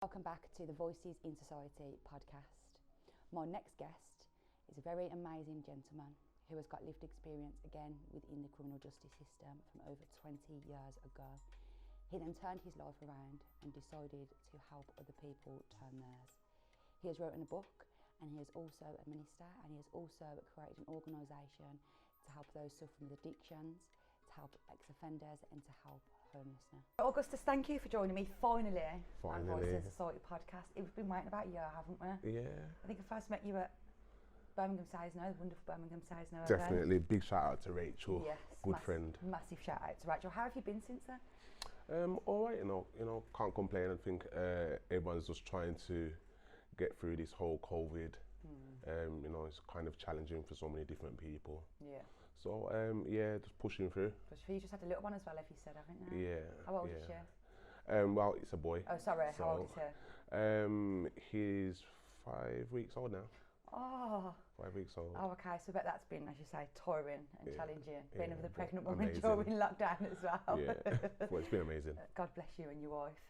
Welcome back to the Voices in Society podcast. My next guest is a very amazing gentleman who has got lived experience again within the criminal justice system from over 20 years ago. He then turned his life around and decided to help other people turn theirs. He has written a book, and he is also a minister, and he has also created an organisation to help those suffering with addictions, to help ex-offenders, and to help homelessness. Augustus, thank you for joining me finally. On Voices in Society podcast. We've been waiting about a year, haven't we? Yeah. I think I first met you at Birmingham Seisno, the wonderful Birmingham Seisno. Definitely. Big shout out to Rachel. Yes. Good friend. Massive shout out to Rachel. How have you been since then? All right, you know, can't complain. I think everyone's just trying to get through this whole COVID. You know, it's kind of challenging for so many different people. Yeah. So, yeah, just pushing through. You just had a little one as well, if you said, haven't you? Yeah. How old is she? Well, it's a boy. Oh, sorry. So, how old is he? He's 5 weeks old now. Oh. 5 weeks old. Oh, okay. So I bet that's been, as you say, tiring and challenging. Being with a pregnant woman amazing. during lockdown as well. Yeah. Well, it's been amazing. God bless you and your wife.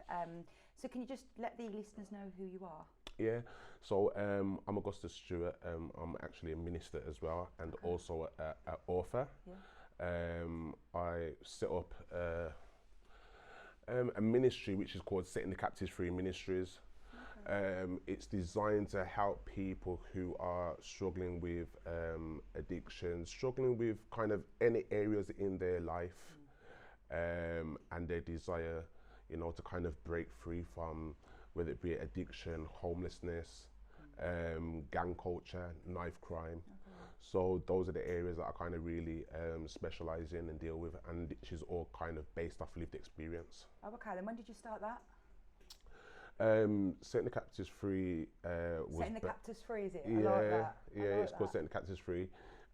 So can you just let the listeners know who you are? Yeah, so I'm Agustus Stewart. I'm actually a minister as well, and also an author. Yeah. I set up a ministry which is called Setting the Captives Free Ministries. Okay. It's designed to help people who are struggling with addiction, struggling with kind of any areas in their life, and their desire, you know, to kind of break free from whether it be addiction, homelessness, gang culture, knife crime. Okay. So those are the areas that I kind of really specialise in and deal with, and which is all kind of based off lived experience. Oh, okay. Then when did you start that? Setting the Captives Free was... Setting the Captives Free, is it? Yeah, I like that. It's called Setting the Captives Free.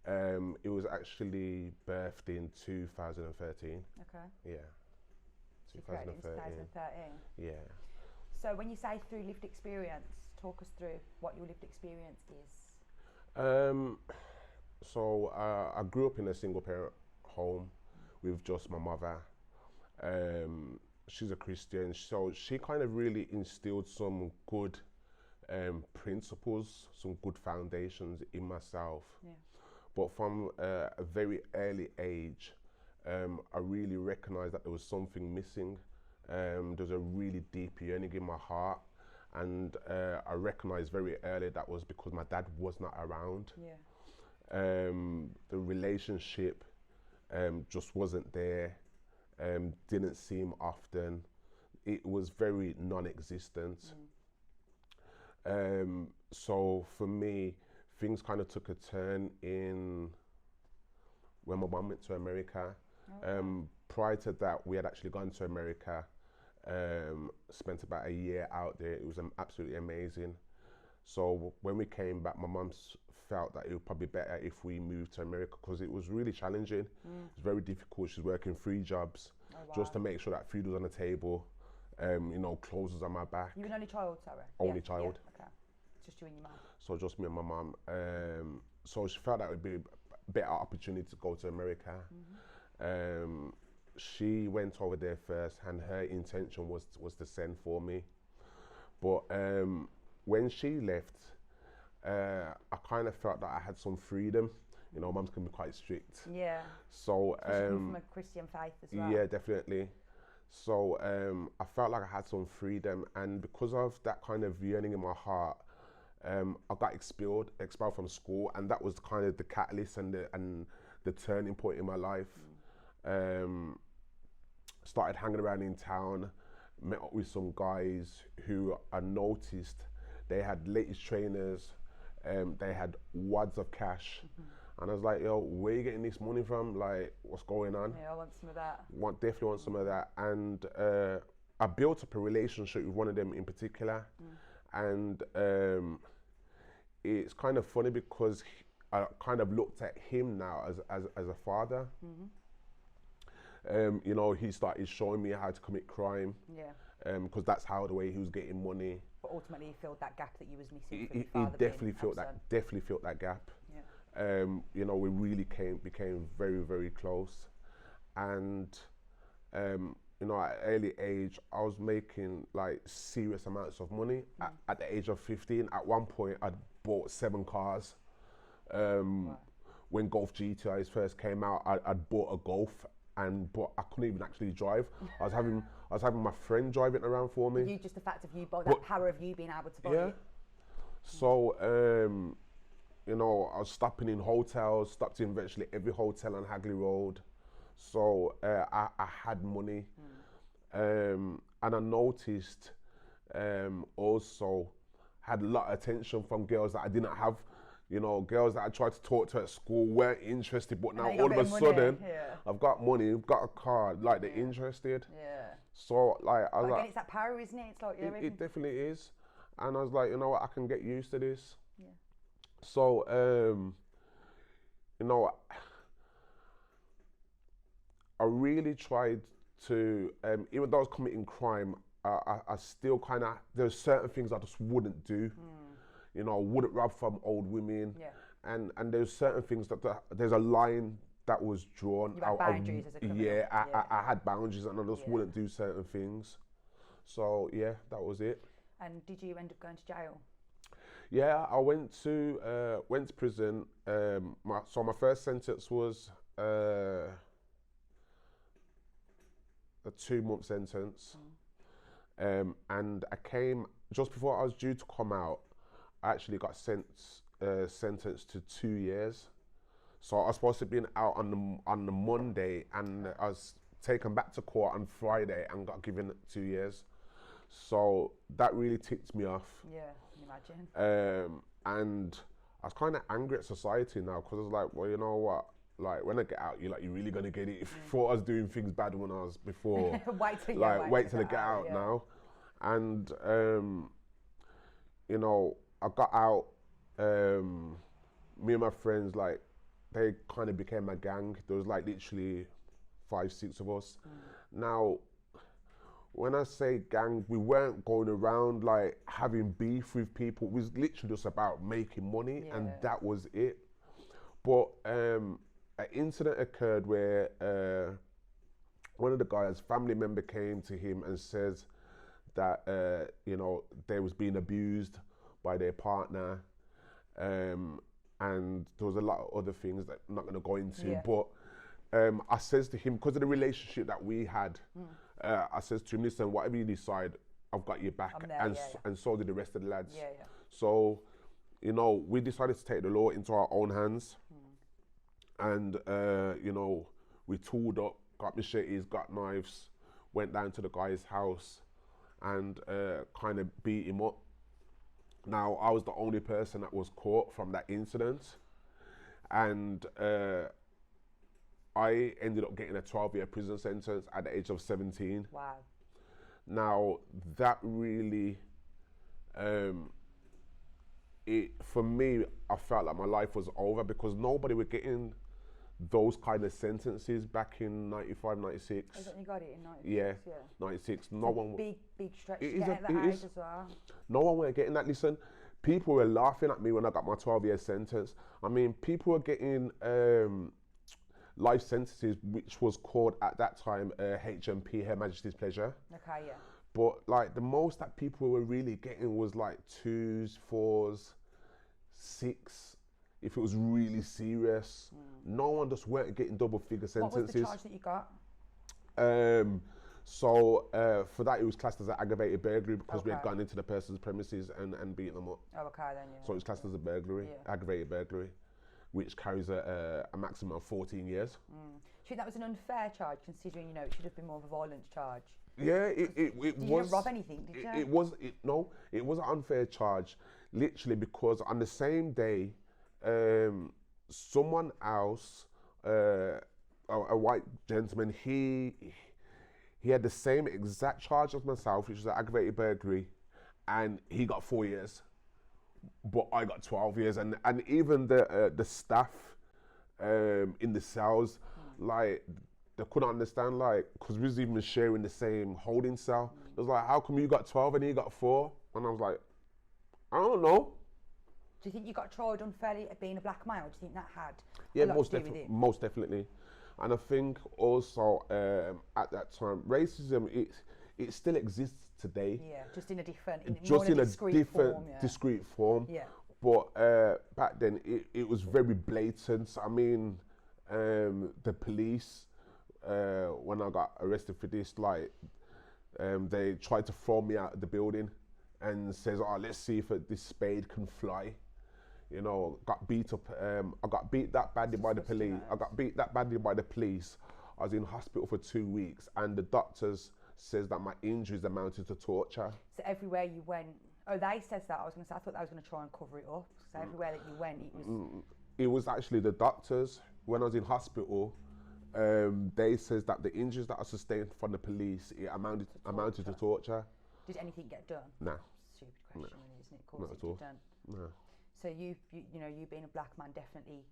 It was actually birthed in 2013. Okay. Yeah. So you created it in 2013? Yeah. So when you say through lived experience, talk us through what your lived experience is. So I grew up in a single parent home with just my mother. She's a Christian, so she kind of really instilled some good principles, some good foundations in myself. Yeah. But from a very early age, I really recognised that there was something missing. There's a really deep yearning in my heart, and I recognised very early that was because my dad was not around. Yeah. The relationship just wasn't there, didn't seem often. It was very non-existent. So for me, things kind of took a turn when my mum went to America. Okay. Prior to that, we had actually gone to America. Spent about a year out there. It was absolutely amazing. So when we came back, my mum felt that it would probably be better if we moved to America, because it was really challenging. It was very difficult. She's working 3 jobs just to make sure that food was on the table, you know, clothes was on my back. You were an only child, sorry? Only child. Yeah. Okay. Just you and your mum? So just me and my mum. So she felt that it would be a better opportunity to go to America. She went over there first, and her intention was to send for me. But when she left, I kind of felt that I had some freedom. You know, mums can be quite strict. Yeah. So from a Christian faith as well. Yeah, definitely. So I felt like I had some freedom, and because of that kind of yearning in my heart, I got expelled from school, and that was kind of the catalyst and the turning point in my life. Started hanging around in town, met up with some guys who I noticed they had latest trainers, they had wads of cash, and I was like, yo, where are you getting this money from? Like, what's going on? Yeah, I want some of that. Definitely want some of that. And I built up a relationship with one of them in particular, and it's kind of funny because I kind of looked at him now as a father. You know, he started showing me how to commit crime. Yeah. Because that's how the way he was getting money. But ultimately, he filled that gap that you was missing. He definitely filled that. Definitely filled that gap. Yeah. You know, we really became very, very close, and you know, at an early age, I was making like serious amounts of money. At the age of 15, at one point, I'd bought 7 cars. Wow. When Golf GTIs first came out, I'd bought a Golf, but I couldn't even actually drive. I was having my friend drive it around for me. You just the fact of you, that power of you being able to buy Yeah. it. So, you know, I was stopping in hotels, stopped in virtually every hotel on Hagley Road. So I had money. And I noticed also had a lot of attention from girls that I didn't have. You know, girls that I tried to talk to at school weren't interested, but now all of a sudden, I've got money, I've got a car, like they're interested. Yeah. So like, I was Again, like, it's that power, isn't it? It's like, it definitely is. And I was like, you know what, I can get used to this. Yeah. So, you know, I really tried to, even though I was committing crime, I still kind of, there's certain things I just wouldn't do. You know, I wouldn't rob from old women. Yeah. And there's certain things that, there's a line that was drawn. You had boundaries as a criminal. Yeah, I had boundaries and I just wouldn't do certain things. So, yeah, that was it. And did you end up going to jail? Yeah, I went to prison. So my first sentence was a 2-month sentence. And I came, just before I was due to come out, I actually got sentenced to 2 years. So I was supposed to be out on the Monday, and I was taken back to court on Friday and got given 2 years. So that really ticked me off. Yeah, I can imagine. And I was kind of angry at society now, because I was like, well, you know what? Like, when I get out, you're really gonna get it. If you thought I was doing things bad when I was before, wait till I get out now. And you know, I got out. Me and my friends, like, they kind of became a gang. There was like literally 5, 6 of us. Now, when I say gang, we weren't going around like having beef with people. It was literally just about making money, and that was it. But an incident occurred where one of the guys' family member came to him and says that you know, they was being abused by their partner, and there was a lot of other things that I'm not going to go into. But I says to him, because of the relationship that we had, I says to him, listen, whatever you decide, I've got your back. And so did the rest of the lads. So, you know, we decided to take the law into our own hands. And, you know, we tooled up, got machetes, got knives, went down to the guy's house and kind of beat him up. Now, I was the only person that was caught from that incident. And I ended up getting a 12-year prison sentence at the age of 17. Wow. Now, that really, for me, I felt like my life was over, because nobody was getting those kind of sentences back in 95, 96. You got it in 96? Yeah, 96. No one. Big stretch to get at that age as well. No one were getting that. Listen, people were laughing at me when I got my 12-year sentence. I mean, people were getting life sentences, which was called at that time HMP, Her Majesty's Pleasure. Okay, yeah. But like the most that people were really getting was like 2s, 4s, 6. If it was really serious, no one just weren't getting double-figure sentences. What was the charge that you got? For that, it was classed as an aggravated burglary, because we had gone into the person's premises and beaten them up. Oh, okay then, yeah. So it was classed as a burglary, aggravated burglary, which carries a maximum of 14 years. Do you think that was an unfair charge, considering, you know, it should have been more of a violent charge? Yeah, it was. You didn't rob anything, did you? It was an unfair charge, literally, because on the same day, someone else, a white gentleman, he had the same exact charge as myself, which was an aggravated burglary, and he got 4 years, but I got 12 years, and even the staff in the cells, like, they couldn't understand, like, because we was even sharing the same holding cell. It was like, how come you got 12 and he got 4? And I was like, I don't know. Do you think you got tried unfairly at being a black male? Do you think that had a lot to do with it? Most definitely. And I think also at that time, racism it still exists today. Yeah, just in a different, Just in a discreet different, form, yeah. discreet form. Yeah. But back then, it was very blatant. I mean, the police, when I got arrested for this, like, they tried to throw me out of the building and says, oh, let's see if this spade can fly. You know, got beat up. I got beat that badly by the police. I got beat that badly by the police. I was in hospital for 2 weeks, and the doctors says that my injuries amounted to torture. So everywhere you went, oh, they says that. I thought they was going to try and cover it up. So everywhere that you went, it was. It was actually the doctors. When I was in hospital, they says that the injuries that I sustained from the police, it amounted to torture. Did anything get done? Nah. Stupid question, really, isn't it? Of course, Not at all. Done. No. So you being a black man definitely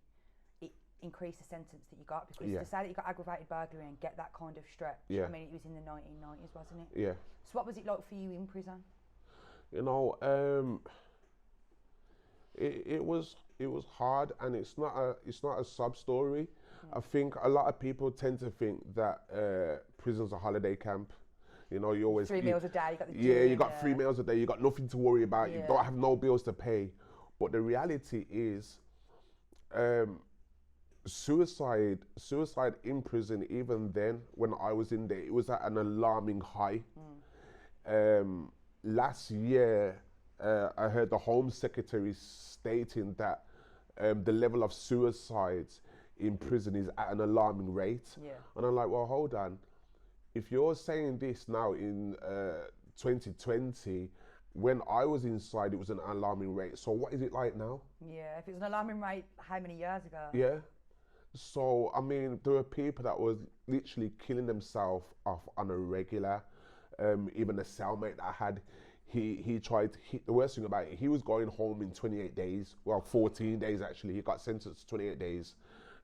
it increased the sentence that you got, because Yeah. to say that you got aggravated burglary and get that kind of stretch. Yeah. I mean, it was in the 1990s, wasn't it? Yeah. So what was it like for you in prison? You know, it was hard, and it's not a sub story. I think a lot of people tend to think that prison's a holiday camp. You know, you always 3 meals a day. You got the yeah, gym, you got 3 meals a day. You got nothing to worry about. Yeah. You don't have no bills to pay. But the reality is, suicide in prison, even then when I was in there, it was at an alarming high. Last year, I heard the Home Secretary stating that the level of suicides in prison is at an alarming rate. Yeah. And I'm like, well, hold on. If you're saying this now in 2020, when I was inside, it was an alarming rate. So what is it like now? Yeah, if it was an alarming rate, how many years ago? Yeah. So, I mean, there were people that was literally killing themselves off on a regular. Even a cellmate that I had, he tried, the worst thing about it, he was going home in 28 days. Well, 14 days actually. He got sentenced to 28 days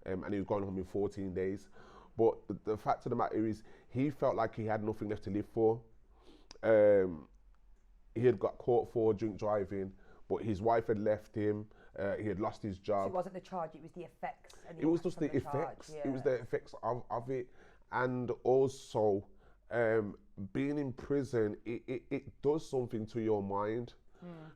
and he was going home in 14 days. But the fact of the matter is, he felt like he had nothing left to live for. He had got caught for drink driving, but his wife had left him. He had lost his job. So it wasn't the charge, it was the effects. And It was just the effects. It was the effects of it. And also, being in prison, it does something to your mind.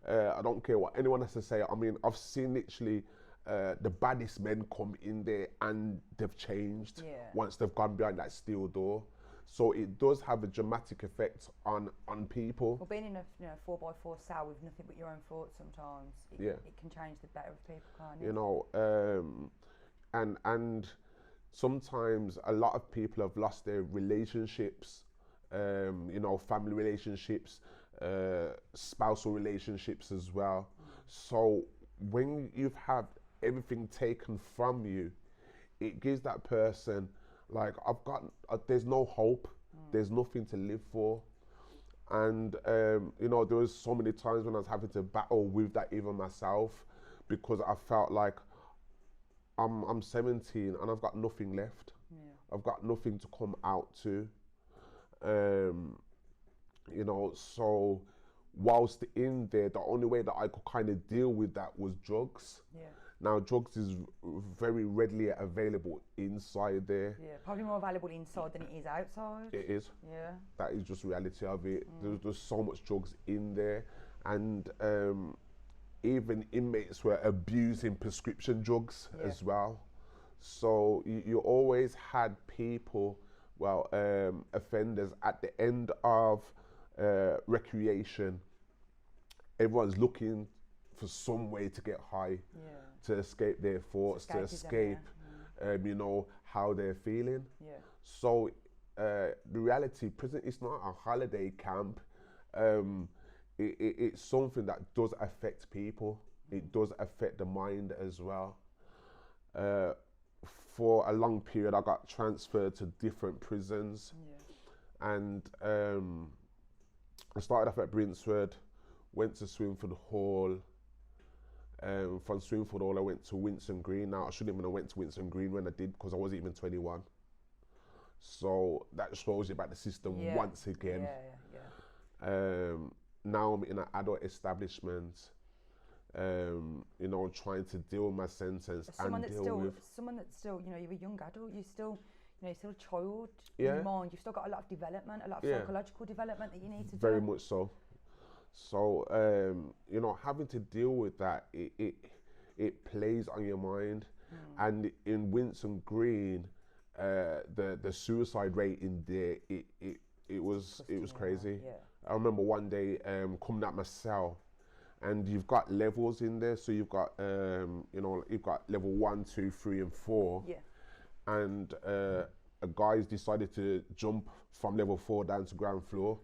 I don't care what anyone has to say. I mean, I've seen literally the baddest men come in there and they've changed once they've gone behind that steel door. So it does have a dramatic effect on people. Well, being in a 4x4 cell with nothing but your own thoughts sometimes, it can change the better of people, can't it? You know, and sometimes a lot of people have lost their relationships, you know, family relationships, spousal relationships as well. So when you've had everything taken from you, it gives that person like, there's no hope, there's nothing to live for. And you know, there was so many times when I was having to battle with that even myself, because I felt like I'm 17 and I've got nothing left. I've got nothing to come out to. You know, so whilst in there, the only way that I could kind of deal with that was drugs. Now, drugs is very readily available inside there. Yeah, probably more valuable inside than it is outside. It is. Yeah. That is just reality of it. There's so much drugs in there. And even inmates were abusing prescription drugs as well. So you always had people, offenders at the end of recreation. Everyone's looking for some way to get high, to escape their thoughts, to escape, you know, how they're feeling. So the reality, prison is not a holiday camp. It's something that does affect people. It does affect the mind as well. For a long period, I got transferred to different prisons, and I started off at Brinsford, went to Swinford Hall. From Swinford Hall, I went to Winson Green. Now, I shouldn't even have went to Winson Green when I did, because I wasn't even 21. So that shows you about the system once again. Now I'm in an adult establishment, you know, trying to deal with my sentence and deal with... Someone that's still, you know, you're a young adult, you still, you're still a child in Yeah. your mind. You've still got a lot of development, a lot of Yeah. psychological development that you need to Very do. much so. So, having to deal with that, it plays on your mind. And in Winson Green, the suicide rate in there, it was crazy. Yeah. I remember one day coming out my cell, and you've got levels in there. So you've got you've got level 1, 2, 3, and 4. Yeah. And a guy's decided to jump from level 4 down to ground floor.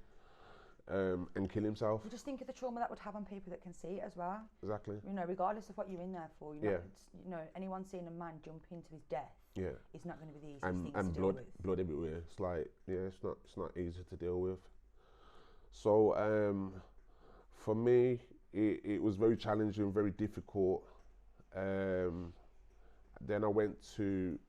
And kill himself. You just think of the trauma that would have on people that can see it as well. Exactly. Regardless of what you're in there for. Yeah. Anyone seeing a man jump into his death. Yeah. It's not going to be the easiest And thing to blood, deal with. blood everywhere. It's like, it's not easy to deal with. So for me, it was very challenging, very difficult. Then I went to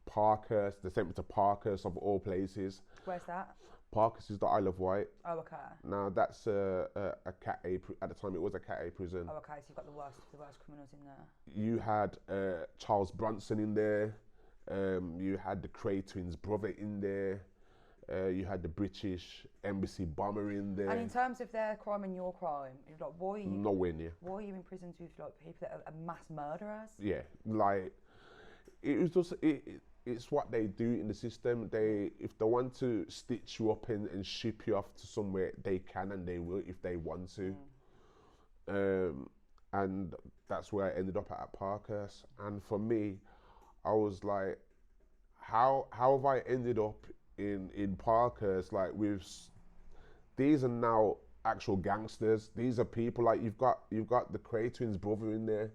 Parkhurst. They sent me to Parkhurst of all places. Where's that? Parkhurst is the Isle of Wight. Oh, okay. Now that's a Cat A. At the time, it was a Cat A prison. Oh, okay. So you've got the worst criminals in there. You had Charles Bronson in there. You had the Cray twins' brother in there. You had the British Embassy bomber in there. And in terms of their crime and your crime, why are you Nowhere near. Why are you in prisons with people that are mass murderers? Yeah, like it was just it's what they do in the system. If they want to stitch you up and ship you off to somewhere, they can and they will if they want to. And that's where I ended up at Parkhurst. And for me, I was like, how have I ended up in Parkhurst? Like these are now actual gangsters. These are people like you've got the Cray twins' brother in there,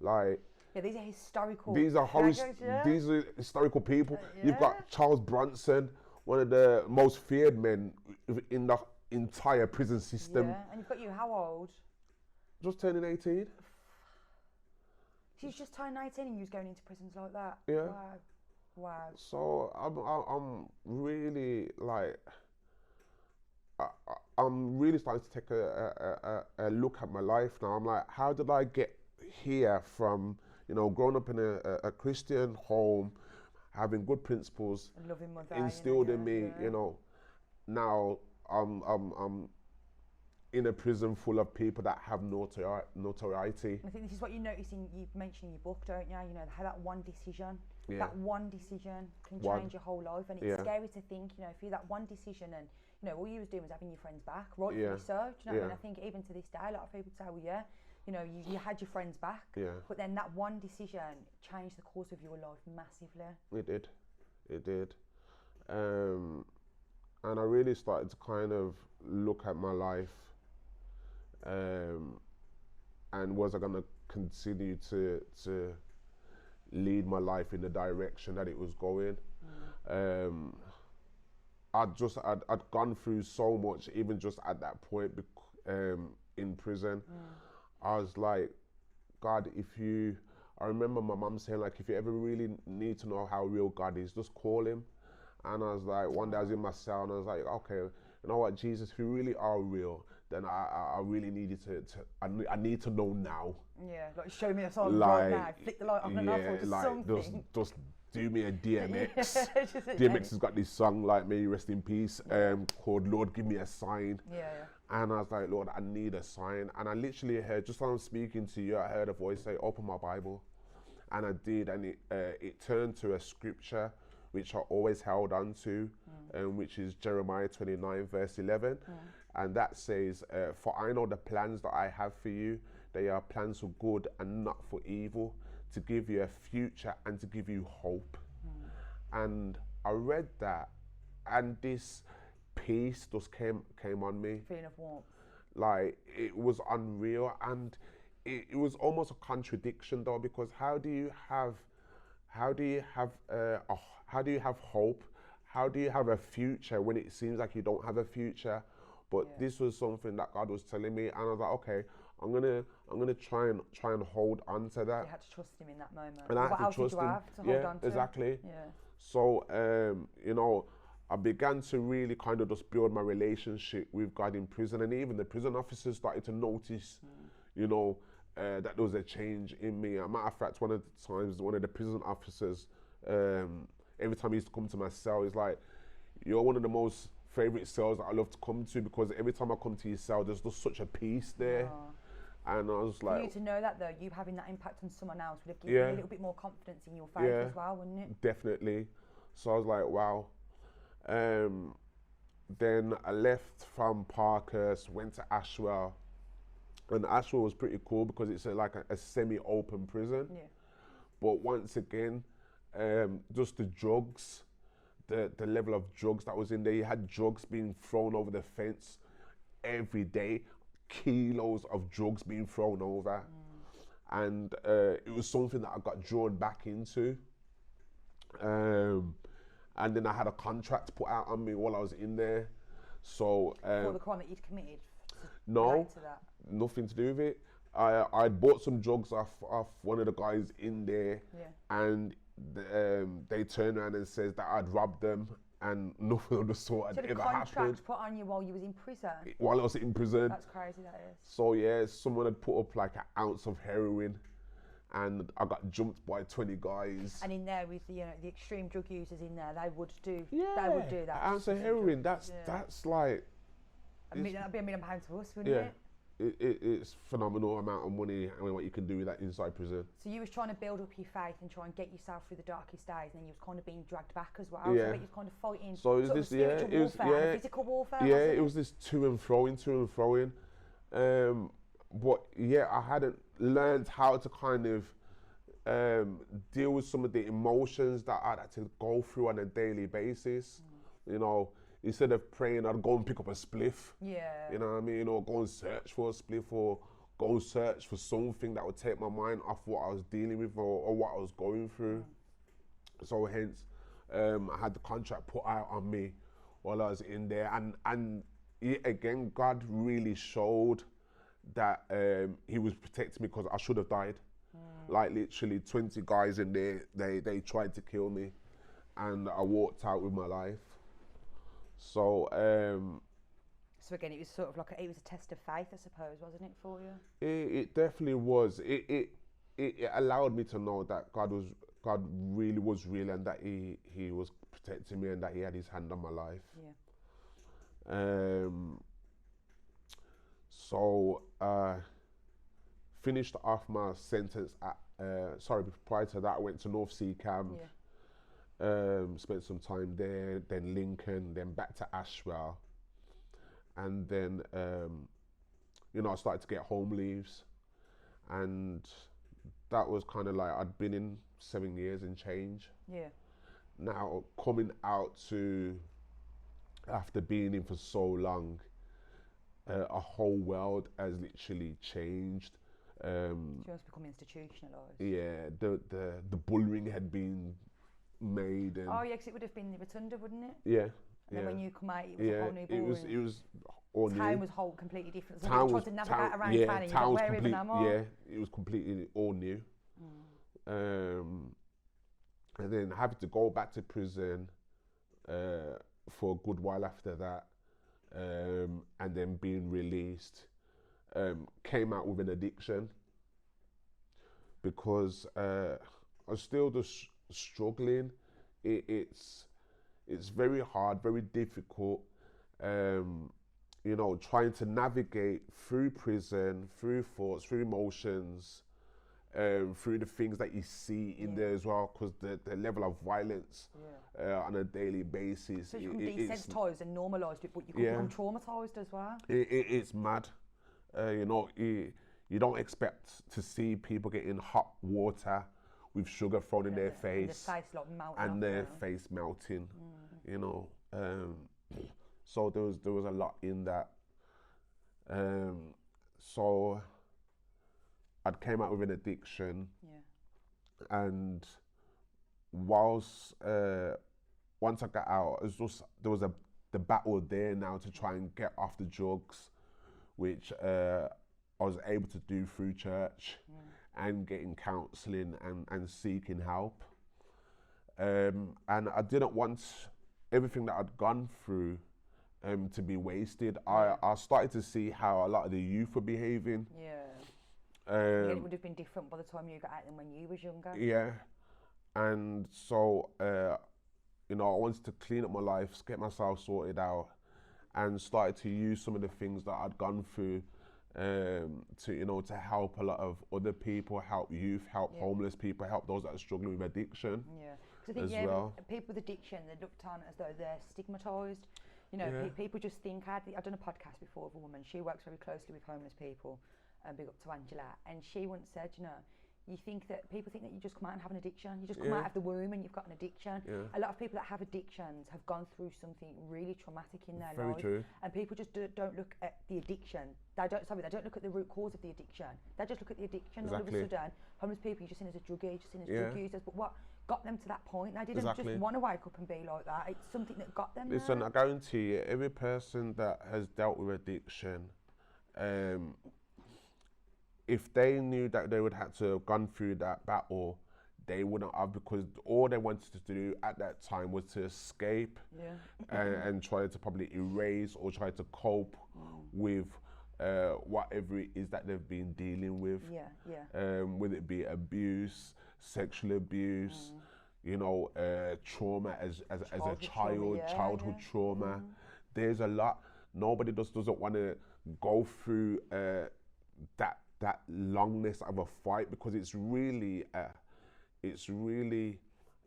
like. Yeah, these are historical. These are historical people. You've got Charles Bronson, one of the most feared men in the entire prison system. Yeah, and you've got you how old? Just turning 18. She's just turned 19 and you was going into prisons like that. Yeah. Wow. So I'm really like I'm really starting to take a look at my life now. I'm like, how did I get here from growing up in a Christian home, having good principles, A loving mother, instilled in me. Now I'm in a prison full of people that have notoriety. I think this is what you mentioned in your book, don't you? How that one decision, that one decision can change your whole life, and it's scary to think, if you that one decision and all you was doing was having your friends back, rightfully so. Do you know what I mean? I think even to this day, a lot of people say, well, you had your friends back, but then that one decision changed the course of your life massively. It did. And I really started to kind of look at my life, and was I going to continue to lead my life in the direction that it was going. I'd gone through so much, even just at that point in prison. I was like, God, I remember my mum saying, like, if you ever really need to know how real God is, just call him. And I was like, one day I was in my cell and I was like, okay, you know what, Jesus, if you really are real, then I really need you I need to know now. Yeah, like show me a sign right now, flick the light on and off or just something. Just do me a DMX. Yeah, DMX has got this song, like, may you rest in peace, called Lord Give Me a Sign. Yeah. And I was like, Lord, I need a sign. And I literally heard, just while I'm speaking to you, I heard a voice say, open my Bible. And I did, and it turned to a scripture which I always held on to, which is Jeremiah 29 verse 11. And that says, for I know the plans that I have for you, they are plans for good and not for evil, to give you a future and to give you hope. And I read that, and this peace just came on me. Feeling of warmth. Like, it was unreal, and it was almost a contradiction though, because how do you have hope? How do you have a future when it seems like you don't have a future? But this was something that God was telling me, and I was like, okay, I'm gonna try and hold on to that. You had to trust him in that moment. And I what had else to trust did you him. have to hold on to? Exactly. Yeah. So I began to really kind of just build my relationship with God in prison, and even the prison officers started to notice, that there was a change in me. As a matter of fact, one of the times, one of the prison officers every time he used to come to my cell, he's like, you're one of the most favourite cells that I love to come to, because every time I come to your cell, there's just such a peace there. And I was like... For you to know that though, you having that impact on someone else would have given you a little bit more confidence in your faith as well, wouldn't it? Definitely. So I was like, wow. Then I left from Parkhurst, went to Ashwell. And Ashwell was pretty cool because it's like a semi-open prison. Yeah. But once again, just the drugs, the level of drugs that was in there. You had drugs being thrown over the fence every day, kilos of drugs being thrown over. And it was something that I got drawn back into. And then I had a contract put out on me while I was in there. So for the crime that you'd committed? No, nothing to do with it. I bought some drugs off one of the guys in there, and they turned around and says that I'd robbed them, and nothing of the sort had ever happened. So the contract put on you while you was in prison? While I was in prison. That's crazy, that is. So yeah, someone had put up like an ounce of heroin, and I got jumped by 20 guys. And in there with the extreme drug users in there, they would do that. Ounce of heroin, that's like... that'd be £1 million to us, wouldn't it? It's phenomenal amount of money and what you can do with that inside prison. So you was trying to build up your faith and try and get yourself through the darkest days, and then you was kind of being dragged back as well. Yeah. So you was kind of fighting. So it was this, warfare, physical warfare. Yeah, it was this to and fro. But yeah, I hadn't learned how to kind of deal with some of the emotions that I'd had to go through on a daily basis. You know, instead of praying, I'd go and pick up a spliff. Yeah. You know what I mean? Or go and search for a spliff, or go and search for something that would take my mind off what I was dealing with or what I was going through. So hence, I had the contract put out on me while I was in there. And yet again, God really showed that he was protecting me, because I should have died. Like literally 20 guys in there, they tried to kill me, and I walked out with my life. So again, it was sort of like it was a test of faith, I suppose, wasn't it, for you? It definitely was. It allowed me to know that God really was real, and that he was protecting me, and that he had his hand on my life. Yeah. So finished off my sentence at prior to that I went to North Sea Camp. Spent some time there, then Lincoln, then back to Ashwell, and then I started to get home leaves, and that was kind of like, I'd been in 7 years and change. Yeah. Now coming out to, after being in for so long, a whole world has literally changed. Just become institutionalised. Yeah, the bullying had been made. And because it would have been the Rotunda, wouldn't it? Yeah. And then when you come out, it was a whole new ballroom. It was all new. Town was whole completely different. So you tried to navigate around town, and you thought, where even am I? Yeah, it was completely all new. And then having to go back to prison for a good while after that, and then being released, came out with an addiction, because I was still just struggling. It's very hard, very difficult, trying to navigate through prison, through thoughts, through emotions, through the things that you see in there as well, because the level of violence on a daily basis. So you can desensitised and normalised it, but you can become traumatised as well. It's mad. You don't expect to see people getting hot water with sugar thrown in their face, and their face melting. So there was a lot in that. So I'd came out with an addiction, and once I got out, it was just, there was the battle there now to try and get off the drugs, which I was able to do through church and getting counselling and seeking help. And I didn't want everything that I'd gone through to be wasted. I started to see how a lot of the youth were behaving. It would have been different by the time you got out than when you was younger. Yeah. And so you know, I wanted to clean up my life, get myself sorted out, and started to use some of the things that I'd gone through to, you know, to help a lot of other people, help youth, help homeless people, help those that are struggling with addiction. Yeah, because I think people with addiction, they're looked on as though they're stigmatised. You know, people just think. I've done a podcast before with a woman. She works very closely with homeless people. Big up to Angela, and she once said, you know, people think that you just come out and have an addiction. You just come out of the womb and you've got an addiction. A lot of people that have addictions have gone through something really traumatic in their life. True. And people just don't look at the addiction. They don't look at the root cause of the addiction. They just look at the addiction. All of a sudden, homeless people, you're just seen as a druggie, just seen as drug users. But what got them to that point? They didn't just want to wake up and be like that. It's something that got them Listen, there. I guarantee you, every person that has dealt with addiction, if they knew that they would have to have gone through that battle, they wouldn't have, because all they wanted to do at that time was to escape and try to probably erase or try to cope with whatever it is that they've been dealing with. Whether it be abuse, sexual abuse, you know, trauma as a child, childhood trauma. There's a lot. Nobody doesn't want to go through that longness of a fight, because it's really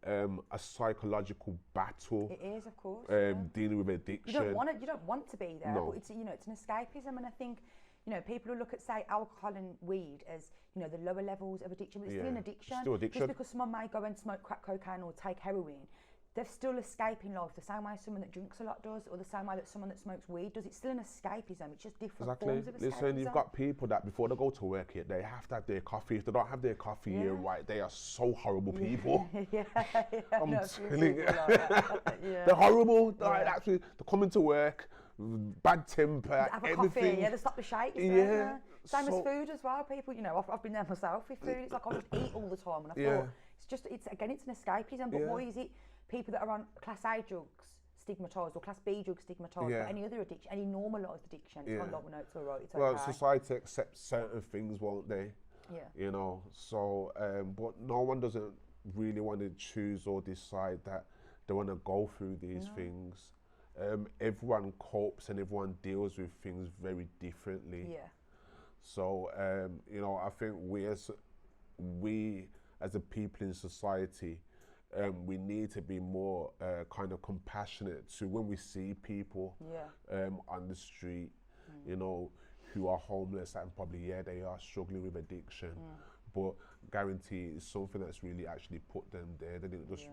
a psychological battle. It is, of course. Dealing with addiction. You don't want to be there, but it's, you know, it's an escapism. And I think, you know, people who look at, say, alcohol and weed as, you know, the lower levels of addiction, but it's still an addiction. Still addiction. Just because someone may go and smoke crack cocaine or take heroin, they're still escaping life the same way someone that drinks a lot does, or the same way that someone that smokes weed does. It's still an escapism. It's just different forms of escapism. Listen, you've got people that before they go to work here, they have to have their coffee. If they don't have their coffee here, right, they are so horrible people. I'm telling you. They're horrible. Like, actually, they're coming to work, bad temper, have a everything. coffee, they stop the shakes. Same as food as well. People, you know, I've been there myself with food. It's like I just eat all the time, and I thought, it's an escapism. But why is it people that are on Class A drugs stigmatised, or Class B drugs stigmatised, or any other addiction, any normalised addiction? It's kind of like, well, no, it's all right, it's well, okay. society accepts certain things, won't they? You know, so, but no one doesn't really want to choose or decide that they want to go through these things. Everyone copes and everyone deals with things very differently. So, you know, I think we as a people in society, we need to be more kind of compassionate to when we see people on the street, you know, who are homeless and probably, they are struggling with addiction, but guarantee it's something that's really actually put them there. They didn't just,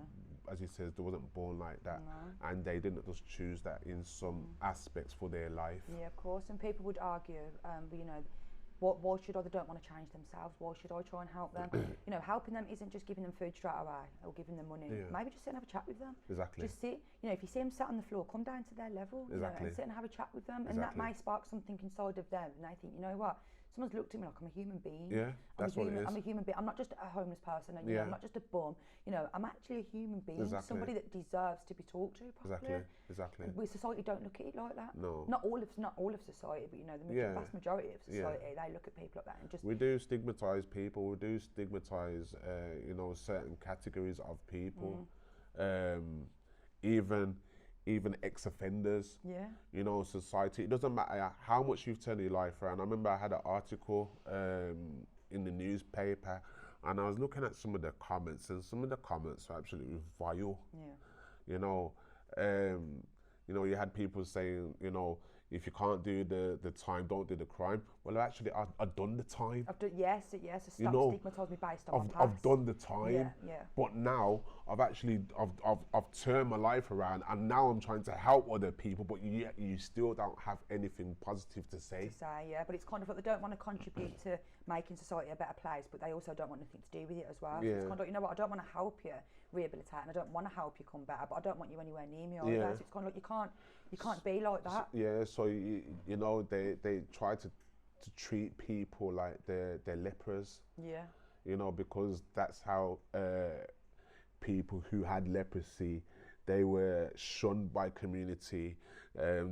as he says, they wasn't born like that, and they didn't just choose that in some aspects for their life. Yeah, of course, and people would argue, you know, why should I? They don't want to change themselves. Why should I try and help them? You know, helping them isn't just giving them food straight away or giving them money. Maybe just sit and have a chat with them. Just sit. You know, if you see them sat on the floor, come down to their level. You know, and sit and have a chat with them, and that may spark something inside of them. And they think, you know what? Someone's looked at me like I'm a human being. That's what it is. I'm a human being. I'm not just a homeless person. And, you know, I'm not just a bum. You know, I'm actually a human being. Somebody that deserves to be talked to properly. Exactly. We society don't look at it like that. No. Not all of society, but you know, the vast majority of society, they look at people like that and just. We do stigmatise people. We do stigmatise, you know, certain categories of people. Even ex-offenders, you know, society. It doesn't matter how much you've turned your life around. I remember I had an article in the newspaper, and I was looking at some of the comments, and some of the comments were absolutely vile. You know, you had people saying, you know, if you can't do the time, don't do the crime. Well, actually, I've done the time. Yes, so stop stigmatising me based on my past. I've done the time, but now I've turned my life around, and now I'm trying to help other people, but you still don't have anything positive to say. But it's kind of like they don't want to contribute to making society a better place, but they also don't want anything to do with it as well. So it's kind of like, you know what, I don't want to help you rehabilitate, and I don't want to help you come better, but I don't want you anywhere near me either. So it's kind of like you can't be like that. So you know, they try to treat people like they're lepers. You know, because that's how people who had leprosy, they were shunned by community.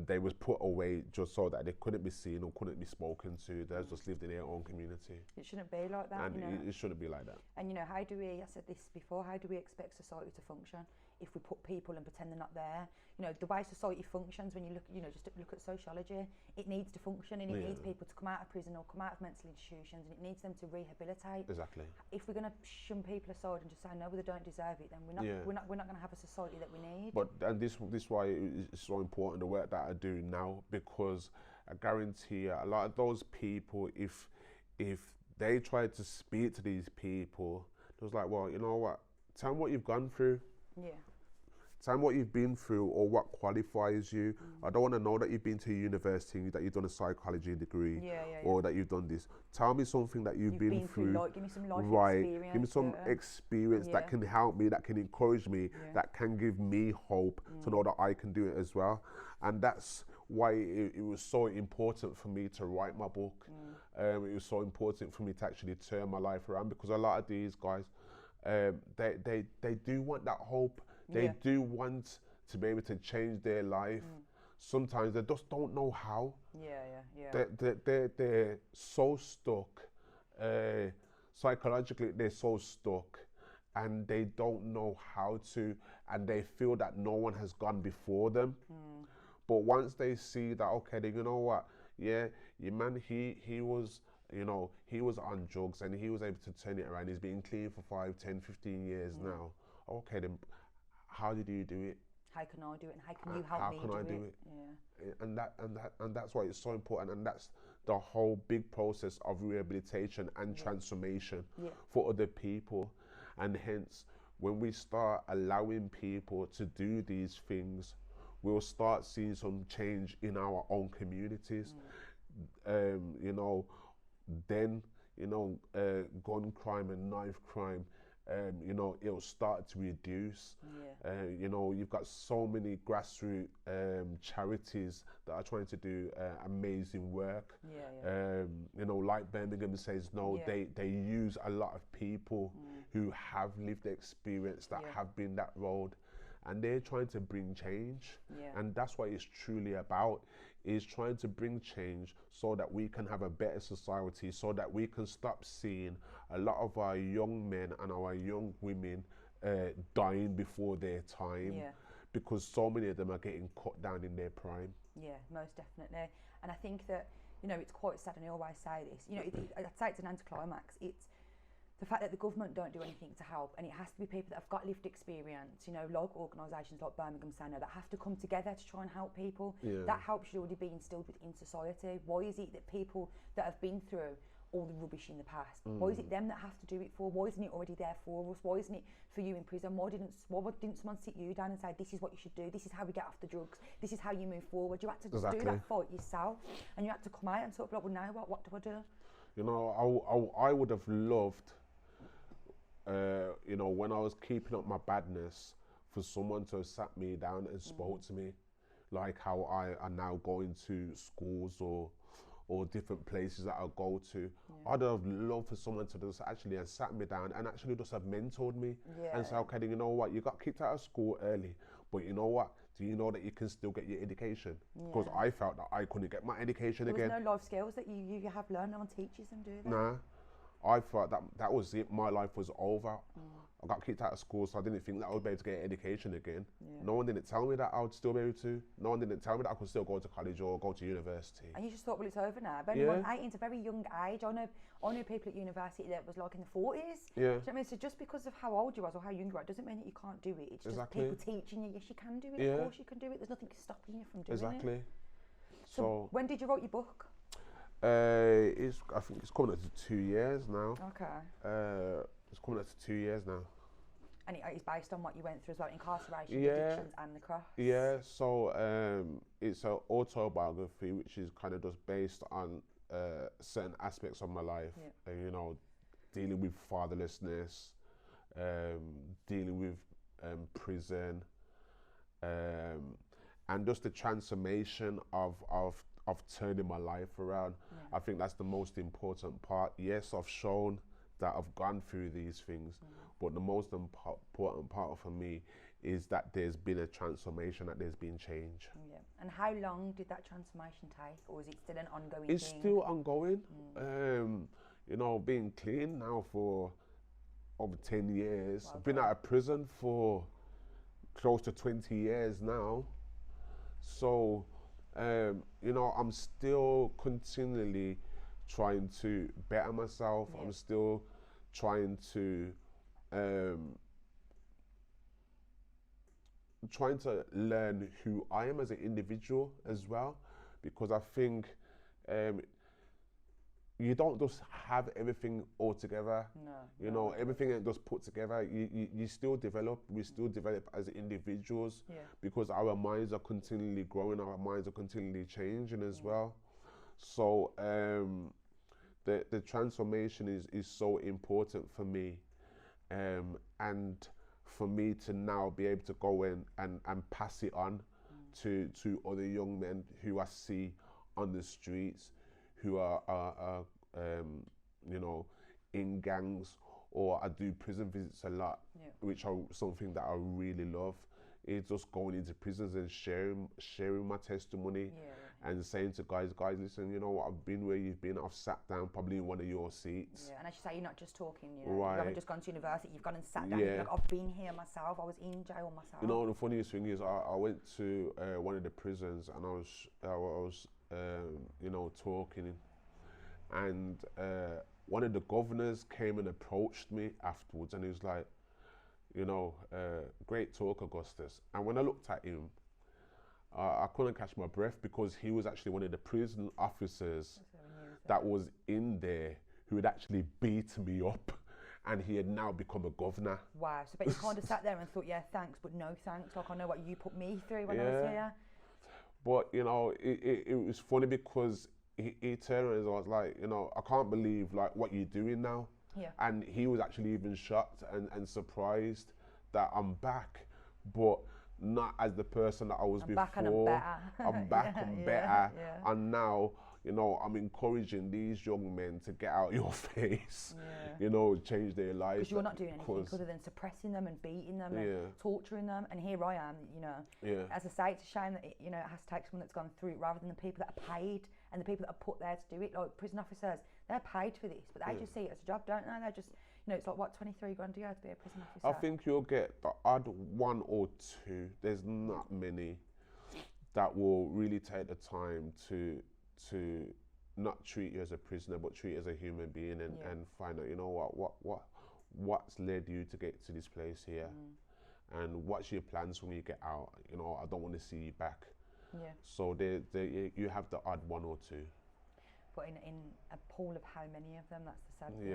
They was put away just so that they couldn't be seen or couldn't be spoken to. They just lived in their own community. It shouldn't be like that. And you know? it shouldn't be like that. And you know, I said this before, how do we expect society to function if we put people and pretend they're not there. You know, the way society functions, when you look, you know, just look at sociology, it needs to function, and it needs people to come out of prison or come out of mental institutions, and it needs them to rehabilitate. Exactly. If we're going to shun people aside and just say no, they don't deserve it, then we're not going to have a society that we need. But and this why it's so important, the work that I do now, because I guarantee you, a lot of those people, if they try to speak to these people, it was like, well, you know what? Tell them what you've gone through. Yeah. Tell them what you've been through or what qualifies you. I don't want to know that you've been to university, that you've done a psychology degree, or that you've done this. Tell me something that you've been through. Give me some life experience. Give me some experience that can help me, that can encourage me, that can give me hope to know that I can do it as well. And that's why it was so important for me to write my book. It was so important for me to actually turn my life around, because a lot of these guys, they do want that hope. They do want to be able to change their life. Sometimes they just don't know how. They're so stuck. Psychologically, they're so stuck, and they don't know how to, and they feel that no one has gone before them. But once they see that, okay, then you know what? Yeah, your man, he was, you know, he was on drugs and he was able to turn it around. He's been clean for 5, 10, 15 years now. Okay, then how did you do it? How can I do it? And how can you help me do it? How can I do it? Yeah. And that's why it's so important. And that's the whole big process of rehabilitation and transformation for other people. And hence, when we start allowing people to do these things, we'll start seeing some change in our own communities. You know, then, you know, gun crime and knife crime, you know, it'll start to reduce. You know, you've got so many grassroots charities that are trying to do amazing work. You know, like Birmingham says, no, they use a lot of people who have lived the experience, that have been that road, and they're trying to bring change. And that's what it's truly about, is trying to bring change so that we can have a better society, so that we can stop seeing a lot of our young men and our young women dying before their time, because so many of them are getting cut down in their prime. Yeah, most definitely. And I think that, you know, it's quite sad, and I always say this, you know, I'd say it's an anticlimax. It's the fact that the government don't do anything to help, and it has to be people that have got lived experience, you know, local organisations like Birmingham Centre that have to come together to try and help people. That help should already be instilled within society. Why is it that people that have been through all the rubbish in the past, why is it them that have to do it for? Why isn't it already there for us? Why isn't it for you in prison? Why didn't someone sit you down and say, this is what you should do, this is how we get off the drugs, this is how you move forward? You had to do that fight yourself, and you had to come out and sort of like, well, now what do I do? You know, I would have loved, you know, when I was keeping up my badness, for someone to have sat me down and spoke to me, like how I are now going to schools or different places that I go to. I'd have loved for someone to just actually have sat me down and actually just have mentored me and say, okay, then you know what, you got kicked out of school early, but you know what, do you know that you can still get your education? Because I felt that I couldn't get my education again. There's no life skills that you have learned, no one teaches them, do they? Nah. I thought that was it. My life was over. I got kicked out of school, so I didn't think that I would be able to get education again. No one didn't tell me that I would still be able to. No one didn't tell me that I could still go to college or go to university. And you just thought, well, it's over now. But 18's a very young age. I know people at university that was like in the 40s. Do you know what I mean? So just because of how old you was or how young you are, doesn't mean that you can't do it. It's just people teaching you, yes, you can do it. Of course you can do it. There's nothing stopping you from doing it. So when did you write your book? I think it's coming up to 2 years now. Okay. It's coming up to 2 years now. And it's based on what you went through as well, incarceration, addictions and the cross. Yeah, so it's an autobiography which is kind of just based on certain aspects of my life. You know, dealing with fatherlessness, dealing with prison, and just the transformation of turning my life around. I think that's the most important part. Yes, I've shown that I've gone through these things, but the most important part for me is that there's been a transformation, that there's been change. And how long did that transformation take, or is it still an ongoing thing? It's still ongoing. You know, being clean now for over 10 years. I've been out of prison for close to 20 years now. So, you know, I'm still continually trying to better myself. Yeah. I'm still trying to learn who I am as an individual as well, because I think you don't just have everything all together. No. You know, everything ain't just put together. You still develop. We still develop as individuals, Yeah. because our minds are continually growing. Our minds are continually changing as well. So the transformation is so important for me, and for me to now be able to go in and pass it on to other young men who I see on the streets, who are you know, in gangs, or I do prison visits a lot, which are something that I really love. It's just going into prisons and sharing my testimony, and saying to guys, listen, you know what, I've been where you've been. I've sat down probably in one of your seats. Yeah, and as you say, you're not just talking. You know, Right. You haven't just gone to university. You've gone and sat down. Yeah. You're like, I've been here myself. I was in jail myself. You know, the funniest thing is, I went to one of the prisons, and I was you know, talking, and one of the governors came and approached me afterwards, and he was like, you know, great talk, Augustus. And when I looked at him, I couldn't catch my breath, because he was actually one of the prison officers that was in there who had actually beat me up, and he had now become a governor. Wow. So, but you kind of sat there and thought, yeah, thanks, but no thanks. Like, I know what you put me through when I was here. But, you know, it was funny, because he turned around and I was like, you know, I can't believe like what you're doing now. Yeah. And he was actually even shocked and surprised that I'm back, but not as the person that I was before. Back and I'm better. I'm back, I'm better. And now, you know, I'm encouraging these young men to get out your face, you know, change their lives. Because you're not doing anything other than suppressing them and beating them and torturing them. And here I am, you know, as I say, it's a shame that it, you know, it has to take someone that's gone through it rather than the people that are paid and the people that are put there to do it. Like prison officers, they're paid for this, but they just see it as a job, don't they? They just, you know, it's like, what, 23 grand a year to be a prison officer? I think you'll get the odd one or two. There's not many that will really take the time to not treat you as a prisoner, but treat you as a human being, and find out, you know, what's led you to get to this place here, and what's your plans when you get out. You know, I don't want to see you back. So you have the odd one or two. But in a pool of how many of them, that's the sad thing.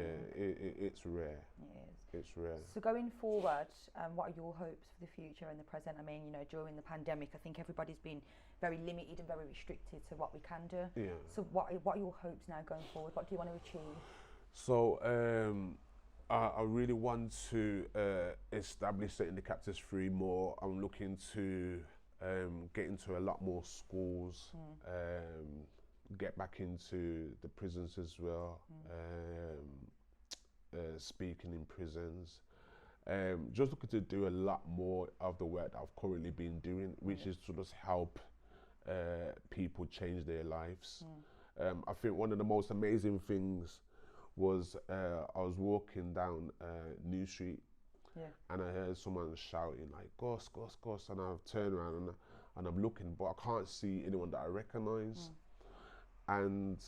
It's rare. It is. It's rare. So going forward, what are your hopes for the future and the present? I mean, you know, during the pandemic, I think everybody's been very limited and very restricted to what we can do. So what are your hopes now going forward? What do you want to achieve? So I really want to establish setting the captives free more. I'm looking to get into a lot more schools, get back into the prisons as well, speaking in prisons. Just looking to do a lot more of the work that I've currently been doing, which is to just help people change their lives. I think one of the most amazing things was I was walking down New Street, and I heard someone shouting like, "Gus, Gus, Gus," and I've turned around and I'm looking, but I can't see anyone that I recognise. And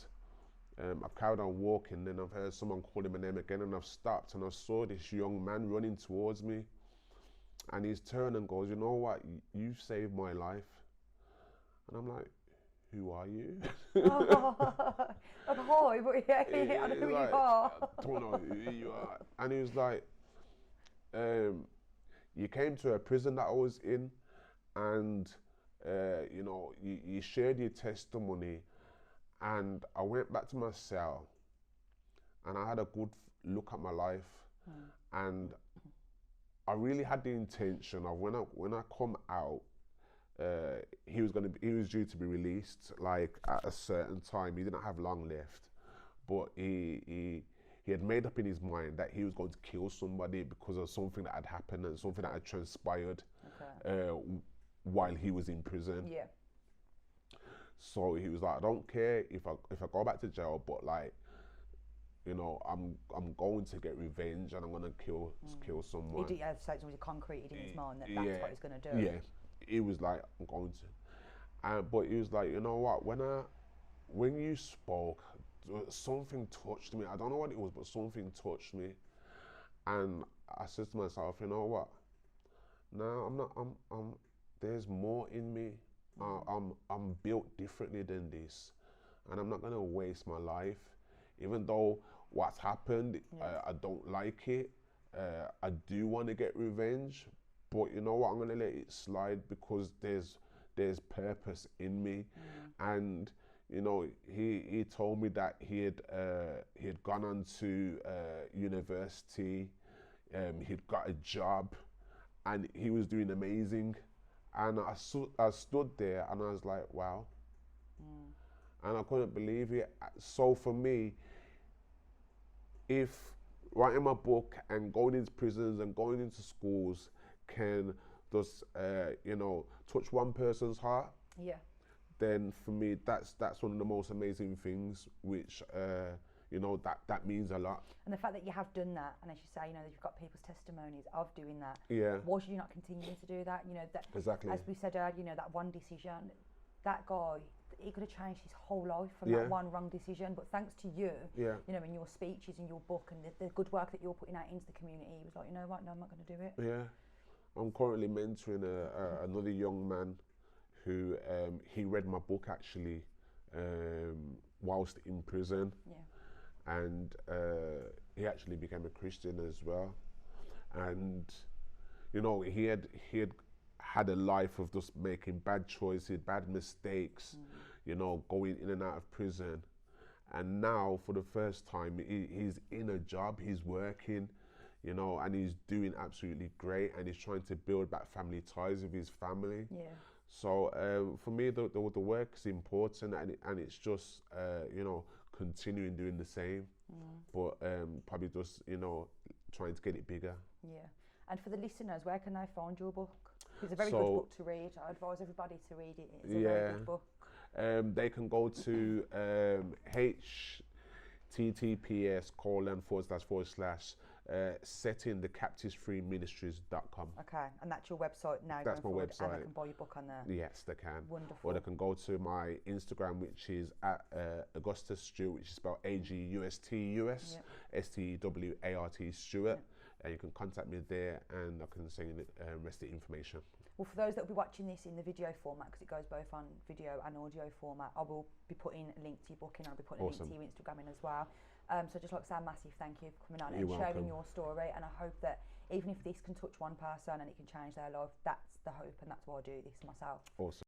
I carried on walking, then I've heard someone calling my name again, and I've stopped, and I saw this young man running towards me, and he's turned and goes, "You know what, you've saved my life." And I'm like, "Who are you?" Like, hi, but I know who you are. I don't know who you are. And he was like, "You came to a prison that I was in, and you know, you shared your testimony." And I went back to my cell, and I had a good look at my life, and I really had the intention of when I come out, he was due to be released like at a certain time. He didn't have long left, but he had made up in his mind that he was going to kill somebody because of something that had happened and something that had transpired while he was in prison. So he was like, "I don't care if I go back to jail, but like, you know, I'm going to get revenge and I'm gonna kill someone. So it's already concreted in his mind that that's what he's gonna do. Yeah, it was like I'm going to, but it was like, you know what, when you spoke, something touched me. I don't know what it was, but something touched me, and I said to myself, you know what? No, I'm not. There's more in me. I'm built differently than this, and I'm not gonna waste my life. Even though what's happened, I don't like it. I do want to get revenge, but you know what? I'm gonna let it slide because there's purpose in me, and you know, he told me that he had gone on to university, he'd got a job, and he was doing amazing, and I stood there and I was like, wow, and I couldn't believe it. So for me, if writing my book and going into prisons and going into schools can just you know, touch one person's heart, then for me that's one of the most amazing things, which you know, that means a lot. And the fact that you have done that, and as you say, you know, you've got people's testimonies of doing that. Why should you not continue to do that? You know, that exactly, as we said earlier, you know, that one decision, that guy, he could have changed his whole life from that one wrong decision. But thanks to you, you know, in your speeches, in your book, and the good work that you're putting out into the community, he was like, you know what, no, I'm not going to do it. I'm currently mentoring another young man who he read my book actually whilst in prison, and he actually became a Christian as well. And you know, he had a life of just making bad choices, bad mistakes, you know, going in and out of prison. And now, for the first time, he's in a job, he's working, you know, and he's doing absolutely great, and he's trying to build back family ties with his family. So for me, the work is important, and it's just you know, continuing doing the same, but probably just, you know, trying to get it bigger. And for the listeners, where can they find your book? It's a very good book to read. I advise everybody to read it. It's a very good book. They can go to https:// settingthecaptivesfreeministries.com. Okay, and that's your website now. That's my website. And they can buy your book on there. Yes, they can. Wonderful. Or they can go to my Instagram, which is at Agustus Stewart, which is spelled AGUSTUS, STEWART Stewart. And you can contact me there, and I can send you the rest of the information. Well, for those that will be watching this in the video format, because it goes both on video and audio format, I will be putting a link to your book in. I'll be putting a link to your Instagram in as well. So just like to say a massive thank you for coming on and sharing your story. And I hope that even if this can touch one person and it can change their life, that's the hope, and that's why I do this myself. Awesome.